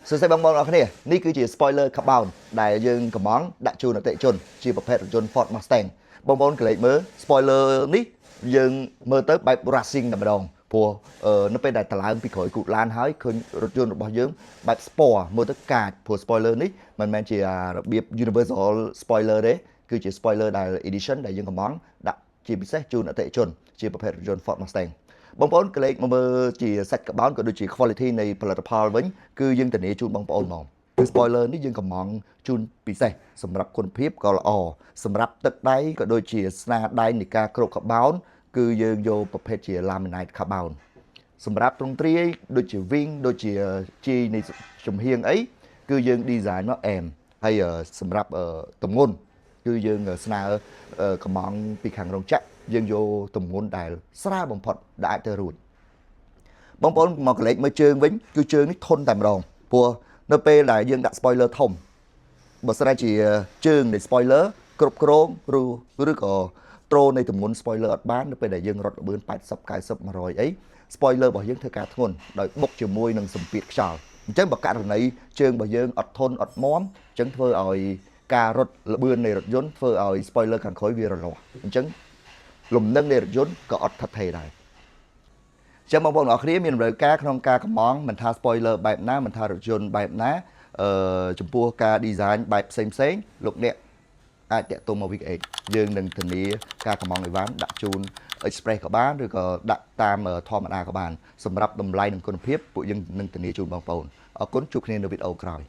សួស្តីបងប្អូនអរគ្នានេះគឺជា spoiler កាបោនដែលយើងកំងដាក់ជូនអតិថិជនជាប្រភេទរថយន្ត Ford Mustang បងប្អូនកលេចមើល spoiler នេះយើងមើលទៅបែប racing តែម្ដងព្រោះនៅពេលដែលតឡើងពីក្រោយគូតឡានហើយឃើញរថយន្តរបស់យើងបែប sport មើលទៅកាចព្រោះ spoiler នេះមិនមែនជារបៀប universal spoiler ទេគឺជា spoiler ដែល edition ដែលយើងកំងដាក់ជាពិសេសជូនអតិថិជនជាប្រភេទរថយន្ត Ford Mustang បងប្អូនកលេចមកមើលជាសាច់កបោនក៏ដូចជា quality នៃផលិតផលវិញគឺយើងធានាជូនបងប្អូនហ្មងគឺ spoiler នេះយើងកំងជូនពិសេសសម្រាប់គុណភាពក៏ល្អសម្រាប់ទឹកដៃក៏ដូចជាស្នាដៃនៃការគ្របកបោនគឺយើងយកប្រភេទជា laminate carbon សម្រាប់ទ្រង់ទ្រាយដូចជា wing ដូចជាជីនៃចំហៀងអីគឺយើង design មកអែមហើយសម្រាប់ទម្ងន់គឺយើងស្នើកំងពីខាងរោងចក្រយើងយកទម្ងន់ដែលស្រាលបំផុតដែលអាចទៅរួចបងប្អូនមកកលេចមើលជើងវិញគឺជើងនេះធន់តែម្ដងព្រោះនៅពេលដែលយើងដាក់ spoiler ធំបើស្រាជាជើងនៃ spoiler គ្រប់គ្រងឬក៏ត្រូនៃទម្ងន់ spoiler អត់បាននៅពេលដែលយើងរត់ល្បឿន80 90 100អី spoiler របស់យើងធ្វើការធ្ងន់ដោយបុកជាមួយនឹងសម្ពាធខ្យល់អញ្ចឹងបើករណីជើងរបស់យើងអត់ធន់អត់មាំអញ្ចឹងធ្វើឲ្យការរត់ល្បឿននៃរថយន្តធ្វើឲ្យ spoiler ខាងក្រោយវារលាស់អញ្ចឹងលំនឹងនៃរថយន្តក៏អត់ថិតថេរដែរចឹងបងប្អូនអរគ្នាមានតម្រូវការក្នុងការកំងមិនថា spoiler បែបណាមិនថារថយន្តបែបណាចំពោះការ design បែបផ្សេងលោកអ្នកអាចតាក់ទងមក VKH យើងនឹងធានាការកំងអីវ៉ាន់ដាក់ជូន express ក៏បានឬក៏ដាក់តាមធម្មតាក៏បានសម្រាប់តម្លៃនិងគុណភាពពួកយើងនឹងធានាជូនបងប្អូនអរគុណជួបគ្នានៅវីដេអូក្រោយ